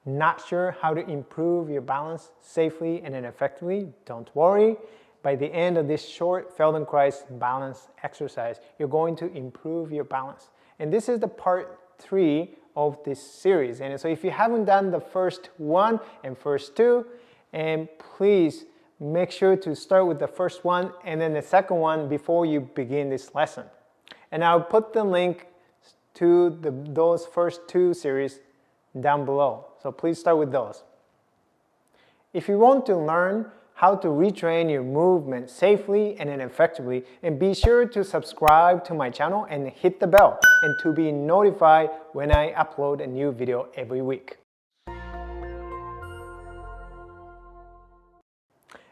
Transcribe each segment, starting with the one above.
Not sure how to improve your balance safely and effectively? Don't worry. By the end of this short Feldenkrais balance exercise, you're going to improve your balance. And this is the part 3 of this series. And so if you haven't done the first one and first two, and please make sure to start with the first one and then the second one before you begin this lesson. And I'll put the link to those first 2 series down below. So please start with those. If you want to learn how to retrain your movement safely and effectively, and be sure to subscribe to my channel and hit the bell and to be notified when I upload a new video every week.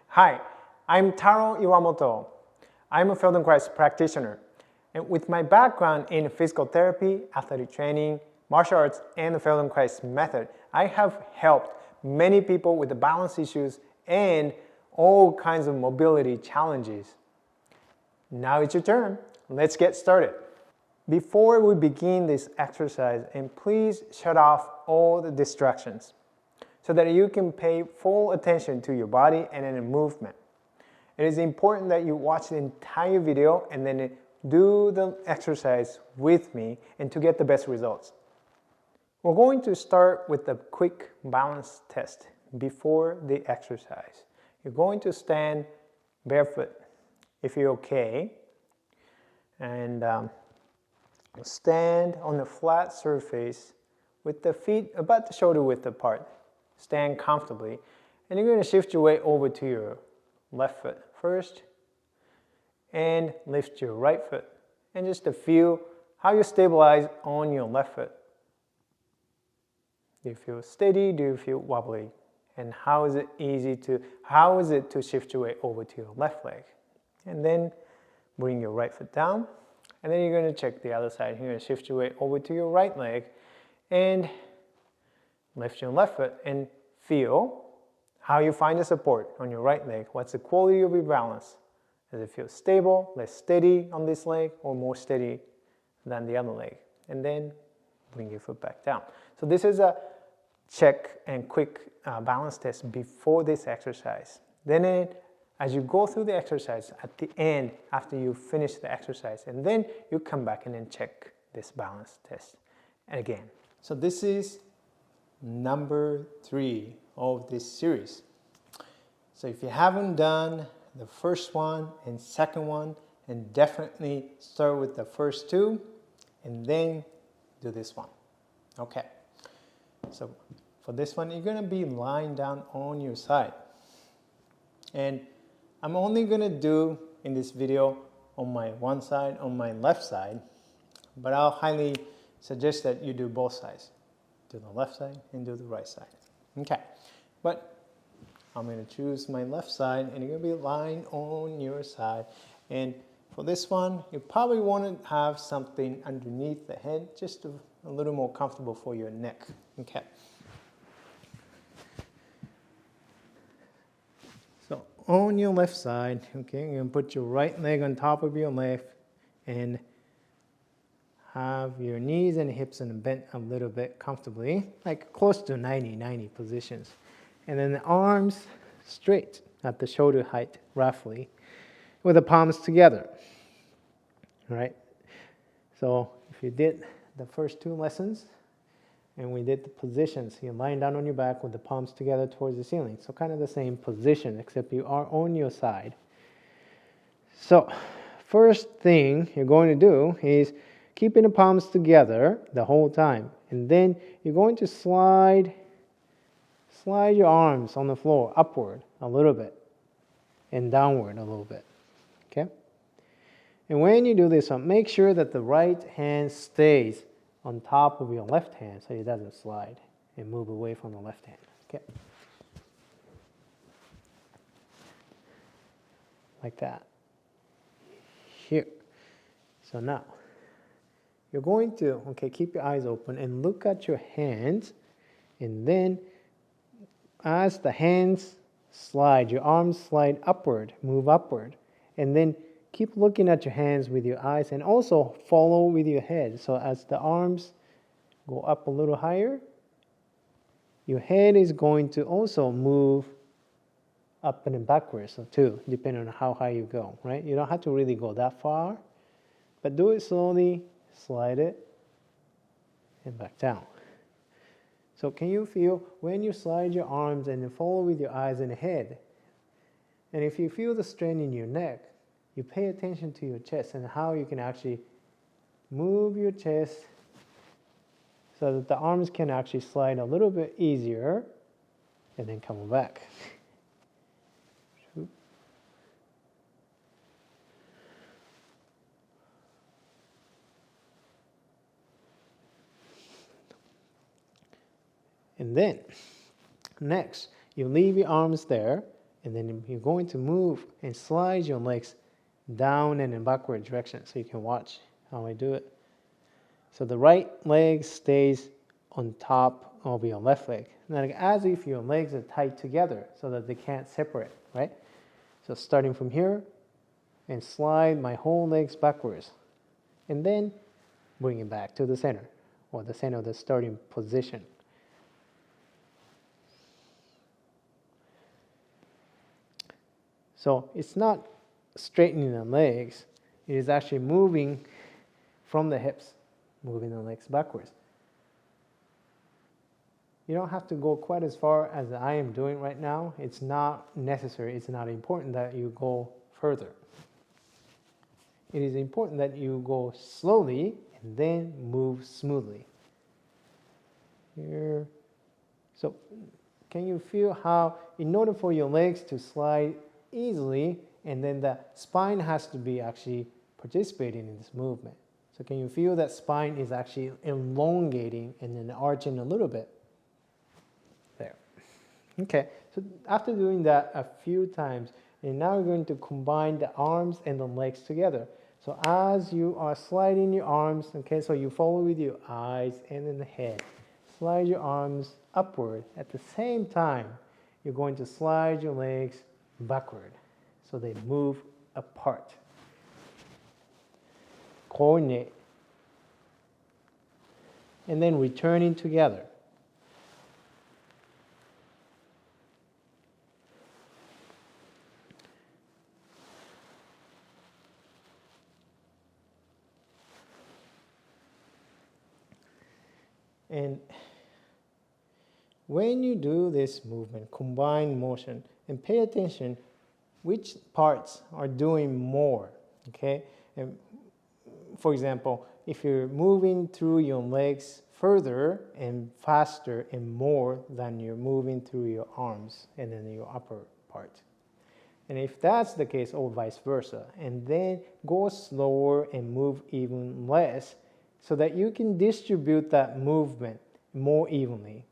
Hi, I'm Taro Iwamoto. I'm a Feldenkrais practitioner. And with my background in physical therapy, athletic training, martial arts, and the Feldenkrais method, I have helped many people with the balance issues and all kinds of mobility challenges. Now it's your turn. Let's get started. Before we begin this exercise, and please shut off all the distractions so that you can pay full attention to your body and in movement. It is important that you watch the entire video and then do the exercise with me and to get the best results. We're going to start with a quick balance test before the exercise. You're going to stand barefoot if you're okay, and stand on a flat surface with the feet about the shoulder width apart. Stand comfortably, and you're going to shift your weight over to your left foot first and lift your right foot, and just to feel how you stabilize on your left foot. Do you feel steady? Do you feel wobbly? And how is it to shift your weight over to your left leg? And then bring your right foot down, and then you're going to check the other side. You're going to shift your weight over to your right leg and lift your left foot and feel how you find the support on your right leg. What's the quality of your balance? Does it feel stable, less steady on this leg, or more steady than the other leg? And then bring your foot back down. So this is a check and quick balance test before this exercise. Then as you go through the exercise, at the end, after you finish the exercise, and then you come back and then check this balance test again. So this is number 3 of this series. So if you haven't done the first one and second one, and definitely start with the first 2 and then do this one. Okay. So for this one, you're going to be lying down on your side. And I'm only going to do in this video on my one side, on my left side, but I'll highly suggest that you do both sides. Do the left side and do the right side. Okay, but I'm going to choose my left side, and you're going to be lying on your side. And for this one, you probably want to have something underneath the head, just a little more comfortable for your neck. Okay. So on your left side, okay, you're going to put your right leg on top of your left and have your knees and hips and bent a little bit comfortably, like close to 90 positions. And then the arms straight at the shoulder height, roughly, with the palms together. All right. So if you did the first 2 lessons, and we did the positions, you're lying down on your back with the palms together towards the ceiling. So kind of the same position, except you are on your side. So first thing you're going to do is keeping the palms together the whole time. And then you're going to slide your arms on the floor upward a little bit and downward a little bit. Okay? And when you do this one, make sure that the right hand stays on top of your left hand so it doesn't slide and move away from the left hand. Okay? Like that. Here. So now, you're going to, keep your eyes open and look at your hands, and then as the hands slide, your arms slide upward, move upward, and then keep looking at your hands with your eyes and also follow with your head. So as the arms go up a little higher, your head is going to also move up and backwards too, depending on how high you go, right? You don't have to really go that far, but do it slowly, slide it, and back down. So can you feel when you slide your arms and then follow with your eyes and head? And if you feel the strain in your neck, you pay attention to your chest and how you can actually move your chest so that the arms can actually slide a little bit easier and then come back. And then, next, you leave your arms there, and then you're going to move and slide your legs down and in backward direction, so you can watch how I do it. So the right leg stays on top of your left leg, like as if your legs are tied together so that they can't separate, right? So starting from here, and slide my whole legs backwards, and then bring it back to the center, or the center of the starting position. So it's not straightening the legs, it is actually moving from the hips, moving the legs backwards. You don't have to go quite as far as I am doing right now. It's not necessary, it's not important that you go further. It is important that you go slowly and then move smoothly. Here. So can you feel how, in order for your legs to slide easily, and then the spine has to be actually participating in this movement. So can you feel that spine is actually elongating and then arching a little bit? There. Okay, so after doing that a few times, and now we're going to combine the arms and the legs together. So as you are sliding your arms, okay, so you follow with your eyes and then the head. Slide your arms upward. At the same time, you're going to slide your legs backward, so they move apart. Coordinate. And then returning together. And when you do this movement, combined motion, and pay attention which parts are doing more, okay? And for example, if you're moving through your legs further and faster and more than you're moving through your arms and then your upper part. And if that's the case, or vice versa, and then go slower and move even less so that you can distribute that movement more evenly.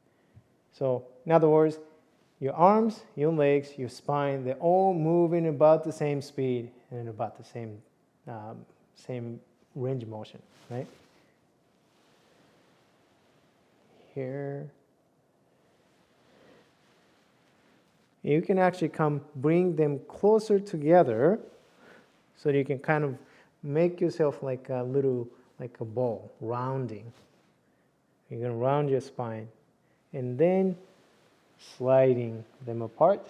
So, in other words, your arms, your legs, your spine, they're all moving about the same speed and about the same range of motion, right? Here. You can actually bring them closer together so that you can kind of make yourself like a ball, rounding. You're going to round your spine and then sliding them apart.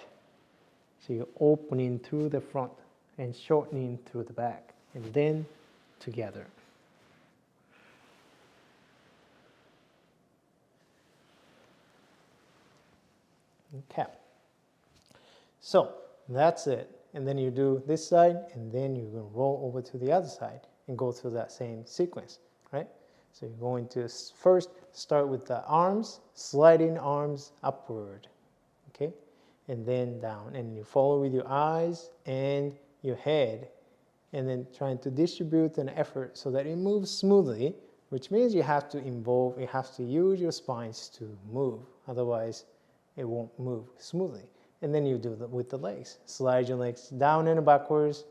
So you're opening through the front and shortening through the back, and then together. Okay. So that's it. And then you do this side, and then you're going to roll over to the other side and go through that same sequence, right? So you're going to first start with the arms, sliding arms upward, okay? And then down. And you follow with your eyes and your head, and then trying to distribute an effort so that it moves smoothly, which means you have to use your spines to move. Otherwise, it won't move smoothly. And then you do that with the legs. Slide your legs down and backwards,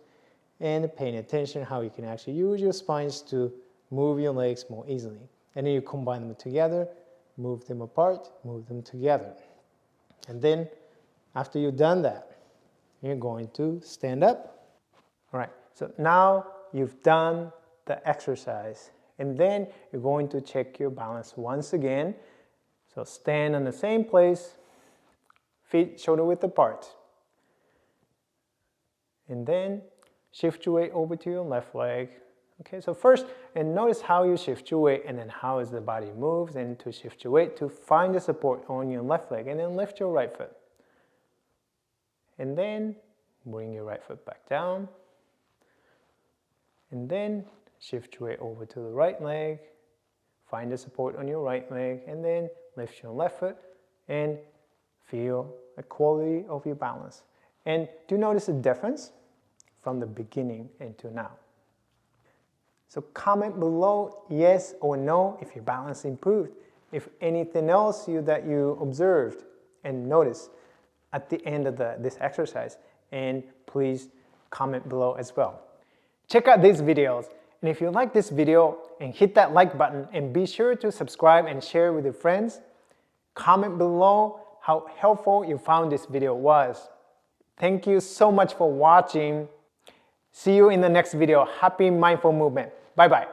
and paying attention how you can actually use your spines to move your legs more easily. And then you combine them together, move them apart, move them together. And then, after you've done that, you're going to stand up. All right, so now you've done the exercise. And then you're going to check your balance once again. So stand in the same place, feet shoulder width apart. And then shift your weight over to your left leg. Okay, so first, and notice how you shift your weight and then how as the body moves, and to shift your weight to find the support on your left leg, and then lift your right foot. And then bring your right foot back down. And then shift your weight over to the right leg, find the support on your right leg, and then lift your left foot and feel the quality of your balance. And do notice the difference from the beginning into now. So comment below yes or no if your balance improved, if anything else that you observed and noticed at the end of this exercise, and please comment below as well. Check out these videos, and if you like this video, and hit that like button, and be sure to subscribe and share with your friends. Comment below how helpful you found this video was. Thank you so much for watching. See you in the next video. Happy mindful movement. Bye bye.